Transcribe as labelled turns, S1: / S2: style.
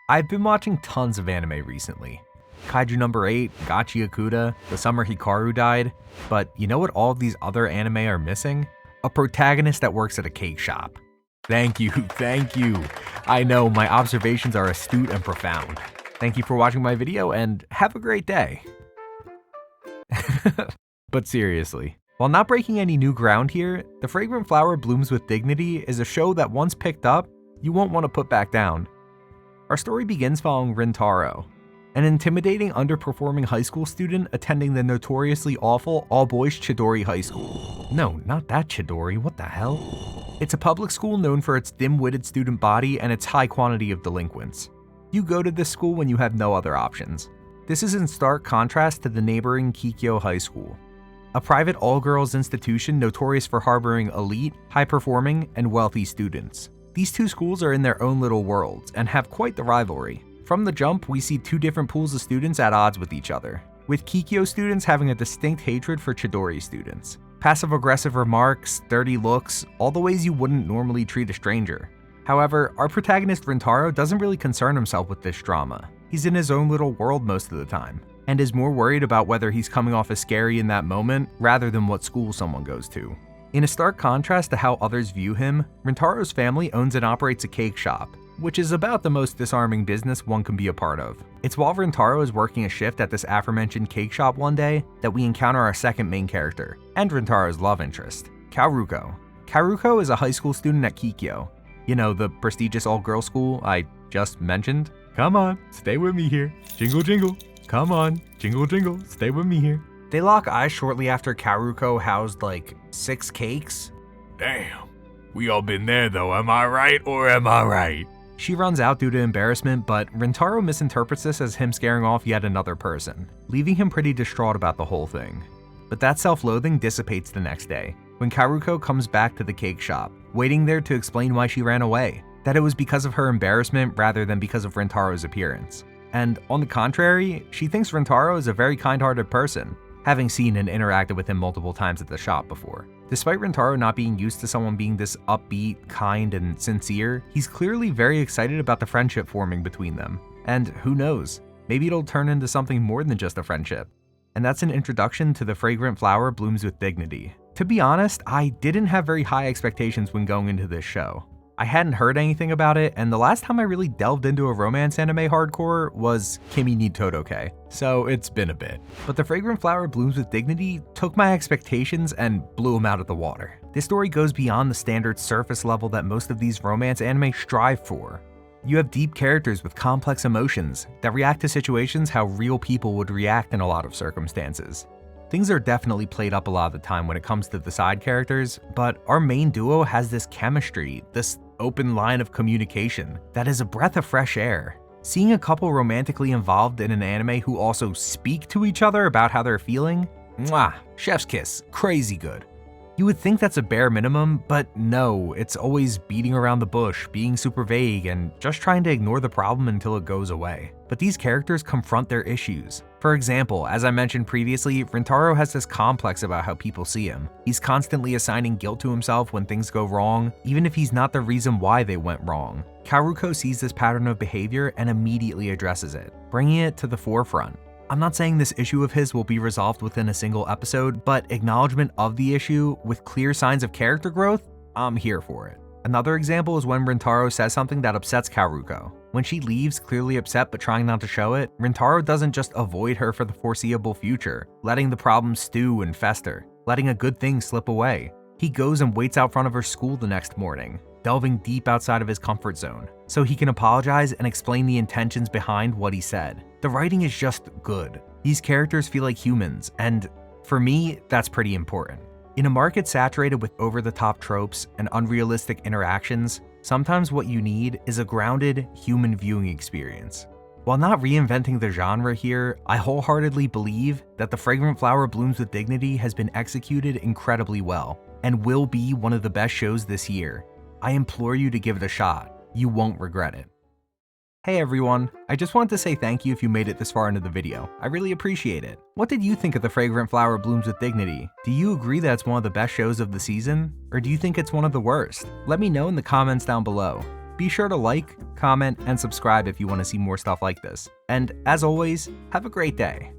S1: I've been watching tons of anime recently. Kaiju number 8, Gachi Akuda, the summer Hikaru died, but you know what all of these other anime are missing? A protagonist that works at a cake shop. Thank you, thank you. I know, my observations are astute and profound. Thank you for watching my video and have a great day. But seriously, while not breaking any new ground here, The Fragrant Flower Blooms with Dignity is a show that once picked up, you won't want to put back down. Our story begins following Rintaro, an intimidating underperforming high school student attending the notoriously awful all-boys Chidori High School. No, not that Chidori, what the hell? It's a public school known for its dim-witted student body and its high quantity of delinquents. You go to this school when you have no other options. This is in stark contrast to the neighboring Kikyo High School, a private all-girls institution notorious for harboring elite, high-performing, and wealthy students. These two schools are in their own little worlds and have quite the rivalry. From the jump, we see two different pools of students at odds with each other, with Kikyo students having a distinct hatred for Chidori students. Passive-aggressive remarks, dirty looks, all the ways you wouldn't normally treat a stranger. However, our protagonist Rintaro doesn't really concern himself with this drama. He's in his own little world most of the time, and is more worried about whether he's coming off as scary in that moment rather than what school someone goes to. In a stark contrast to how others view him, Rintaro's family owns and operates a cake shop, which is about the most disarming business one can be a part of. It's while Rintaro is working a shift at this aforementioned cake shop one day that we encounter our second main character, and Rintaro's love interest, Kaoruko. Kaoruko is a high school student at Kikyo. You know, the prestigious all-girls school I just mentioned? Come on, stay with me here. Jingle jingle. Come on, jingle jingle, stay with me here. They lock eyes shortly after Kaoruko housed like 6 cakes.
S2: Damn, we all been there though, am I right or am I right?
S1: She runs out due to embarrassment, but Rintaro misinterprets this as him scaring off yet another person, leaving him pretty distraught about the whole thing. But that self-loathing dissipates the next day, when Kaoruko comes back to the cake shop, waiting there to explain why she ran away, that it was because of her embarrassment rather than because of Rintaro's appearance. And on the contrary, she thinks Rintaro is a very kind-hearted person, having seen and interacted with him multiple times at the shop before. Despite Rintaro not being used to someone being this upbeat, kind, and sincere, he's clearly very excited about the friendship forming between them. And who knows, maybe it'll turn into something more than just a friendship. And that's an introduction to The Fragrant Flower Blooms with Dignity. To be honest, I didn't have very high expectations when going into this show. I hadn't heard anything about it, and the last time I really delved into a romance anime hardcore was Kimi ni Todoke, so it's been a bit. But The Fragrant Flower Blooms with Dignity took my expectations and blew them out of the water. This story goes beyond the standard surface level that most of these romance anime strive for. You have deep characters with complex emotions that react to situations how real people would react in a lot of circumstances. Things are definitely played up a lot of the time when it comes to the side characters, but our main duo has this chemistry, this open line of communication that is a breath of fresh air. Seeing a couple romantically involved in an anime who also speak to each other about how they're feeling, mwah, chef's kiss, crazy good. You would think that's a bare minimum, but no, it's always beating around the bush, being super vague, and just trying to ignore the problem until it goes away. But these characters confront their issues. For example, as I mentioned previously, Rintaro has this complex about how people see him. He's constantly assigning guilt to himself when things go wrong, even if he's not the reason why they went wrong. Kaoruko sees this pattern of behavior and immediately addresses it, bringing it to the forefront. I'm not saying this issue of his will be resolved within a single episode, but acknowledgement of the issue with clear signs of character growth, I'm here for it. Another example is when Rintaro says something that upsets Kaoruko. When she leaves, clearly upset but trying not to show it, Rintaro doesn't just avoid her for the foreseeable future, letting the problem stew and fester, letting a good thing slip away. He goes and waits out front of her school the next morning, delving deep outside of his comfort zone, so he can apologize and explain the intentions behind what he said. The writing is just good. These characters feel like humans, and for me, that's pretty important. In a market saturated with over-the-top tropes and unrealistic interactions, sometimes what you need is a grounded, human viewing experience. While not reinventing the genre here, I wholeheartedly believe that The Fragrant Flower Blooms with Dignity has been executed incredibly well, and will be one of the best shows this year. I implore you to give it a shot. You won't regret it. Hey everyone, I just wanted to say thank you if you made it this far into the video. I really appreciate it. What did you think of The Fragrant Flower Blooms with Dignity? Do you agree that it's one of the best shows of the season? Or do you think it's one of the worst? Let me know in the comments down below. Be sure to like, comment, and subscribe if you want to see more stuff like this. And as always, have a great day.